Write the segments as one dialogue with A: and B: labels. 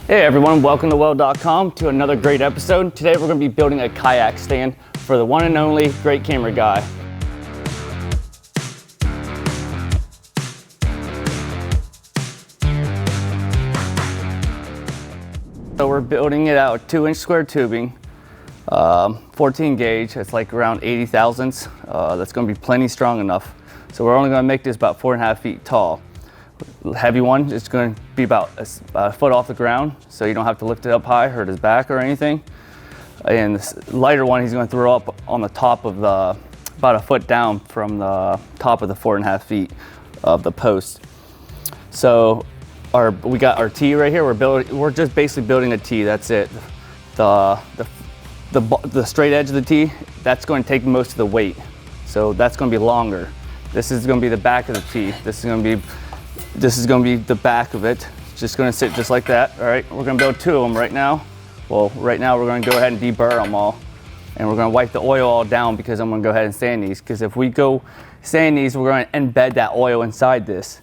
A: Hey everyone, welcome to Weld.com to another great episode. Today we're going to be building a kayak stand for the one and only great camera guy. So we're building it out 2-inch square tubing, 14 gauge. It's like around 80 thousandths. That's going to be plenty strong enough. So we're only going to make this about 4.5 feet tall. Heavy one is going to be about a foot off the ground, so you don't have to lift it up high, hurt his back or anything. And this lighter one he's going to throw up on the top of the, about a foot down from the top of the 4.5 feet of the post. So we got our T right here. We're just basically building a T. That's it. The straight edge of the T, that's going to take most of the weight. So that's going to be longer. This is going to be the back of the T. This is going to be the back of it. It's just going to sit just like that. All right, we're going to build 2 of them right now. Well, right now we're going to go ahead and deburr them all, and we're going to wipe the oil all down because I'm going to go ahead and sand these. Because if we go sand these, we're going to embed that oil inside this.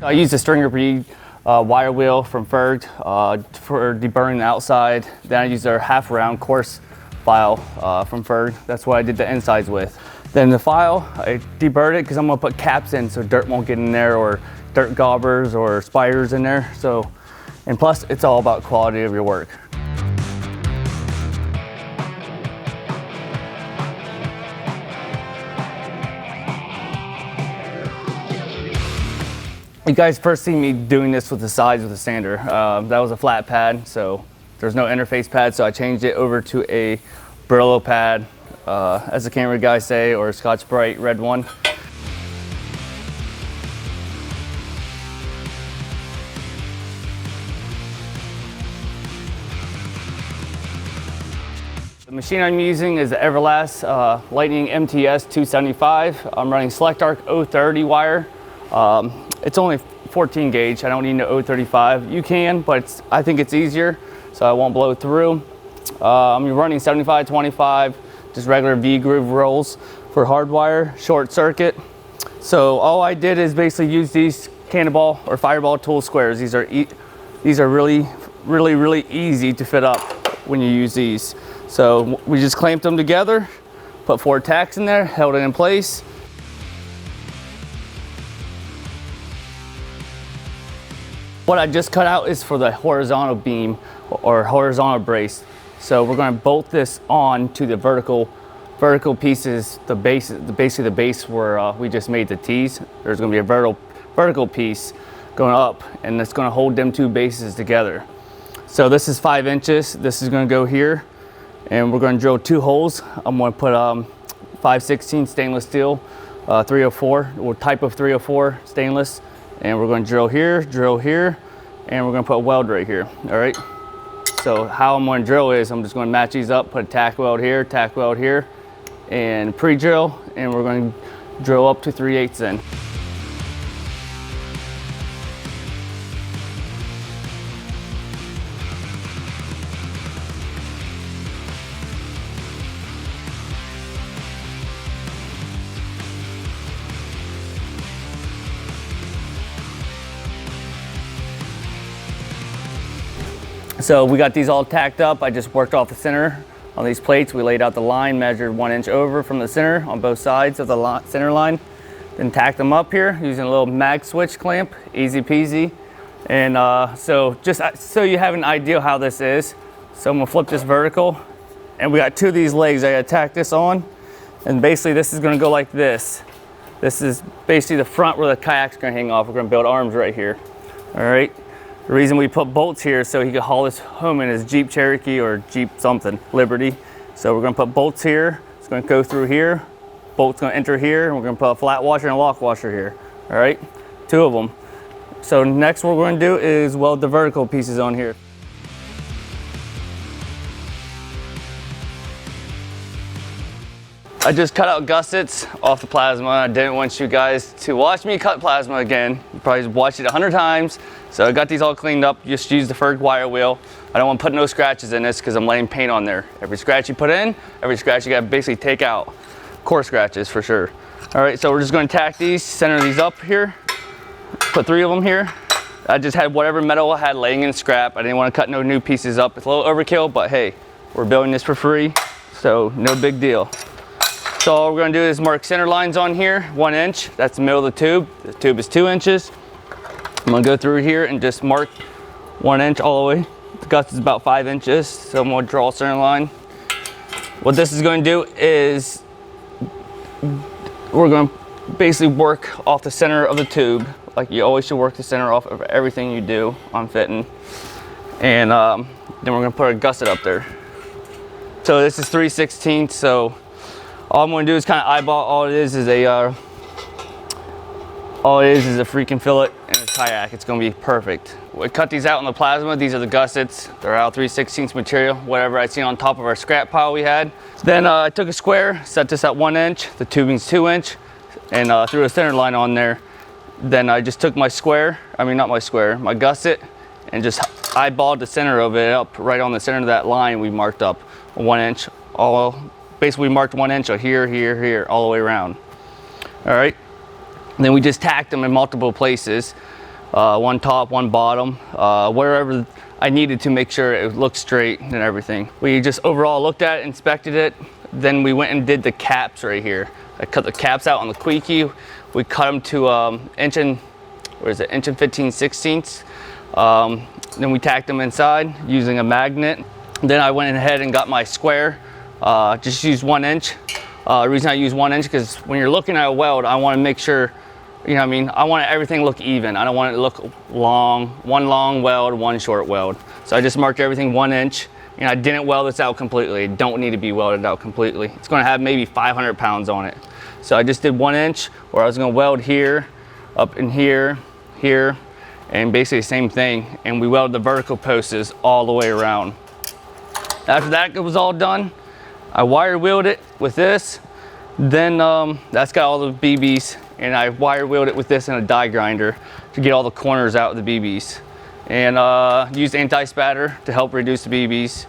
A: I used a stringer bead wire wheel from Ferg for deburring the outside. Then I used our half round coarse file from Ferg. That's what I did the insides with. Then the file, I deburred it because I'm gonna put caps in so dirt won't get in there, or dirt gobbers or spiders in there. So, and plus it's all about quality of your work. You guys first see me doing this with the sides with a sander. That was a flat pad, so there's no interface pad, so I changed it over to a Brillo pad, as the camera guys say, or a Scotch-Brite red one. The machine I'm using is the Everlast Lightning MTS 275. I'm running Select Arc 030 wire. It's only 14 gauge. I don't need no 035. You can, but I think it's easier, so I won't blow through. I'm running 75-25, just regular V-groove rolls for hardwire, short circuit. So all I did is basically use these cannonball or fireball tool squares. These are really easy to fit up when you use these. So we just clamped them together, put 4 tacks in there, held it in place. What I just cut out is for the horizontal beam or horizontal brace. So we're going to bolt this on to the vertical pieces, basically the base where we just made the T's. There's going to be a vertical piece going up, and it's going to hold them 2 bases together. So this is 5 inches. This is going to go here, and we're going to drill 2 holes. I'm going to put 5/16 stainless steel, 304, or type of 304 stainless. And we're going to drill here, and we're going to put a weld right here. All right. So how I'm going to drill is I'm just going to match these up, put a tack weld here, and pre-drill, and we're going to drill up to 3/8 in. So we got these all tacked up. I just worked off the center on these plates. We laid out the line, measured 1 inch over from the center on both sides of the center line. Then tacked them up here using a little mag switch clamp, easy peasy. And so just so you have an idea how this is. So I'm gonna flip this vertical, and we got 2 of these legs. I gotta tack this on, and basically this is gonna go like this. This is basically the front where the kayak's gonna hang off. We're gonna build arms right here, all right? The reason we put bolts here is so he could haul this home in his Jeep Cherokee or Jeep something, Liberty. So we're gonna put bolts here. It's gonna go through here. Bolt's gonna enter here, and we're gonna put a flat washer and a lock washer here. All right, 2 of them. So next what we're gonna do is weld the vertical pieces on here. I just cut out gussets off the plasma. I didn't want you guys to watch me cut plasma again. You probably watched it 100 times. So I got these all cleaned up. Just use the Ferg wire wheel. I don't want to put no scratches in this because I'm laying paint on there. Every scratch you put in, every scratch you got to basically take out. Core scratches for sure. All right, so we're just going to tack these, center these up here, put 3 of them here. I just had whatever metal I had laying in scrap. I didn't want to cut no new pieces up. It's a little overkill, but hey, we're building this for free, so no big deal. So all we're going to do is mark center lines on here, 1 inch. That's the middle of the tube. The tube is 2 inches. I'm going to go through here and just mark 1 inch all the way. The guts is about 5 inches, so I'm going to draw a center line. What this is going to do is we're going to basically work off the center of the tube. Like you always should work the center off of everything you do on fitting. And then we're going to put a gusset up there. So this is 3/16, so all I'm going to do is kind of eyeball. All it is a freaking fillet and a kayak. It's going to be perfect. We cut these out in the plasma. These are the gussets. They're out 3/16 material, whatever I seen on top of our scrap pile we had. Then I took a square, set this at 1 inch. The tubing's 2 inch, and threw a center line on there. Then I just took my my gusset, and just eyeballed the center of it up right on the center of that line we marked up 1 inch. Basically marked 1 inch of here, all the way around. All right. And then we just tacked them in multiple places, 1 top, 1 bottom, wherever I needed to make sure it looked straight and everything. We just overall looked at it, inspected it. Then we went and did the caps right here. I cut the caps out on the Quickie. We cut them to inch and 15/16. Then we tacked them inside using a magnet. Then I went ahead and got my square. Just use 1 inch. The reason I use 1 inch because when you're looking at a weld, I want to make sure, you know what I mean, I want everything to look even. I don't want it to look long, 1 long weld, 1 short weld. So I just marked everything 1 inch. And I didn't weld this out completely. It don't need to be welded out completely. It's going to have maybe 500 pounds on it. So I just did 1 inch where I was going to weld here, up in here, here, and basically the same thing. And we welded the vertical posts all the way around. After that it was all done, I wire wheeled it with this. Then that's got all the BBs, and I wire wheeled it with this in a die grinder to get all the corners out of the BBs. And used anti-spatter to help reduce the BBs.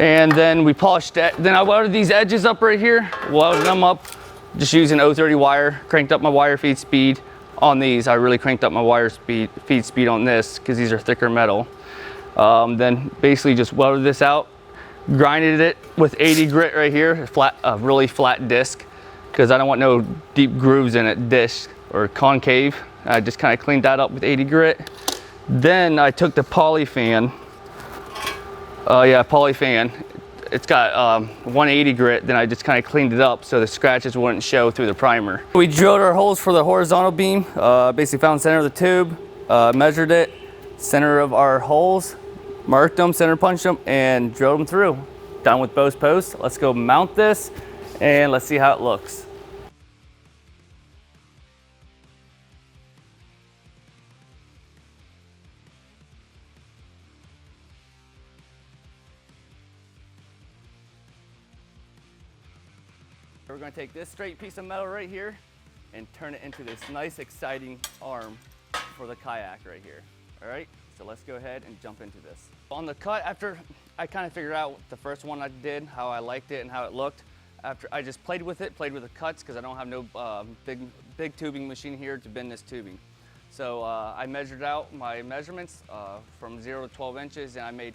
A: And then we polished that. Then I welded these edges up right here, welded them up just using 030 wire, cranked up my wire feed speed on these. I really cranked up my feed speed on this because these are thicker metal. Then basically just welded this out, grinded it with 80 grit right here, a really flat disc, because I don't want no deep grooves in it, disc or concave. I just kind of cleaned that up with 80 grit. Then I took the polyfan. Polyfan. It's got 180 grit. Then I just kind of cleaned it up so the scratches wouldn't show through the primer. We drilled our holes for the horizontal beam. Basically found the center of the tube, measured it, center of our holes, marked them, center punched them, and drilled them through. Done with both posts. Let's go mount this and let's see how it looks. We're going to take this straight piece of metal right here and turn it into this nice exciting arm for the kayak right here. All right, so let's go ahead and jump into this. On the cut, after I kind of figured out the first one I did, how I liked it and how it looked, after I just played with the cuts because I don't have no big tubing machine here to bend this tubing. So I measured out my measurements from 0 to 12 inches, and I made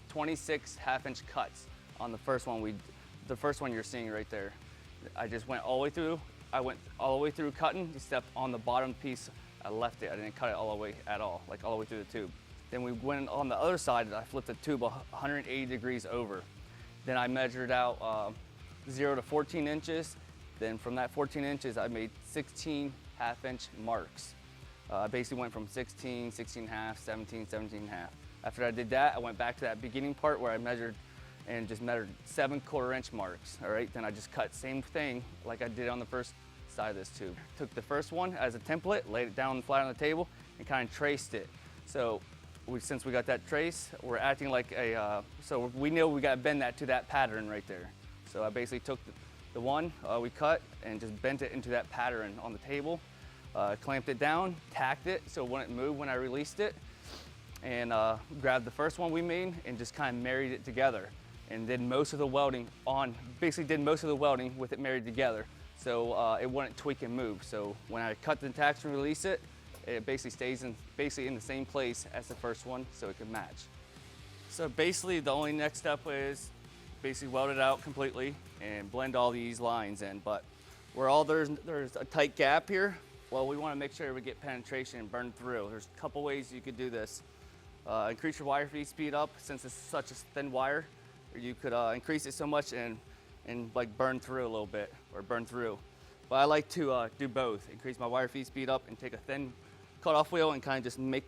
A: 26 half-inch cuts on the first one you're seeing right there. I just went all the way through. I went all the way through cutting, except on the bottom piece, I left it. I didn't cut it all the way at all, like all the way through the tube. Then we went on the other side, I flipped the tube 180 degrees over. Then I measured out 0 to 14 inches. Then from that 14 inches, I made 16 half-inch marks. Basically went from 16, 16 half, 17, 17 half. After I did that, I went back to that beginning part where I measured and just measured 7 1/4-inch marks. All right, then I just cut same thing like I did on the first side of this tube. Took the first one as a template, laid it down flat on the table, and kind of traced it. So since we got that trace, we're acting like so we know we got to bend that to that pattern right there. So I basically took the one we cut and just bent it into that pattern on the table, clamped it down, tacked it so it wouldn't move when I released it, and grabbed the first one we made and just kind of married it together. And did most of the welding with it married together. so it wouldn't tweak and move. So when I cut the attachment and release it, it basically stays in the same place as the first one, so it can match. So basically the only next step is basically weld it out completely and blend all these lines in. But where there's a tight gap here, well, we want to make sure we get penetration and burn through. There's a couple ways you could do this. Increase your wire feed speed up, since it's such a thin wire. Or you could increase it so much and like burn through a little bit, or burn through. But I like to do both. Increase my wire feed speed up and take a thin cut-off wheel and kind of just make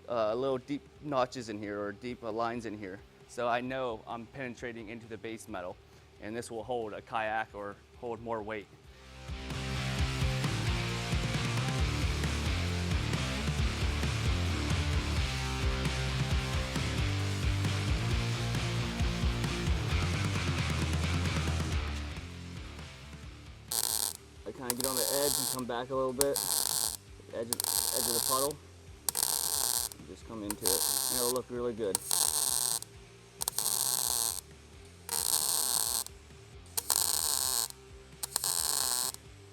A: little deep notches in here, or deep lines in here. So I know I'm penetrating into the base metal, and this will hold a kayak or hold more weight. I kind of get on the edge and come back a little bit, edge of the puddle, and just come into it, and it'll look really good.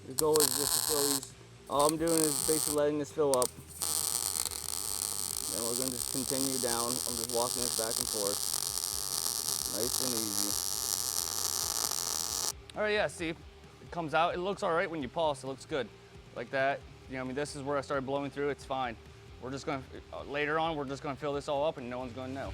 A: The goal is just to fill these. All I'm doing is basically letting this fill up. Then we're going to just continue down. I'm just walking this back and forth. Nice and easy. All right, yeah, see, it comes out. It looks all right when you pulse. It looks good. Like that. You know, I mean, this is where I started blowing through. It's fine. We're just going to, later on, we're just going to fill this all up and no one's going to know.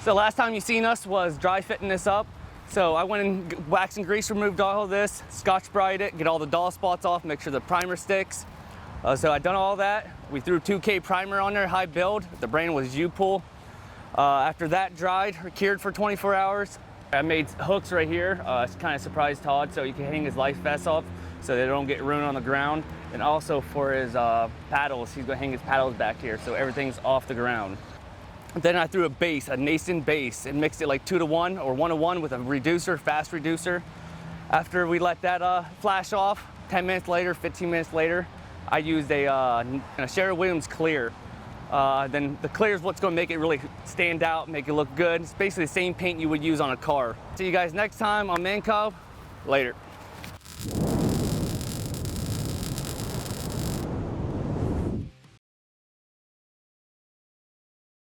A: So last time you seen us was dry fitting this up. So I went and wax and grease removed all of this, Scotch-Brite it, get all the dull spots off, make sure the primer sticks. So I done all that. We threw 2K primer on there, high build. The brand was U-Pull. After that dried or cured for 24 hours, I made hooks right here. It's kind of surprised Todd, so you can hang his life vest off so they don't get ruined on the ground. And also for his paddles, he's gonna hang his paddles back here so everything's off the ground. Then I threw a base, a nascent base, and mixed it like 2-to-1 or 1-to-1 with a reducer, fast reducer. After we let that flash off, 10 minutes later, 15 minutes later, I used a Sherwin-Williams clear. Then the clear is what's gonna make it really stand out, make it look good. It's basically the same paint you would use on a car. See you guys next time on Man Cub. Later.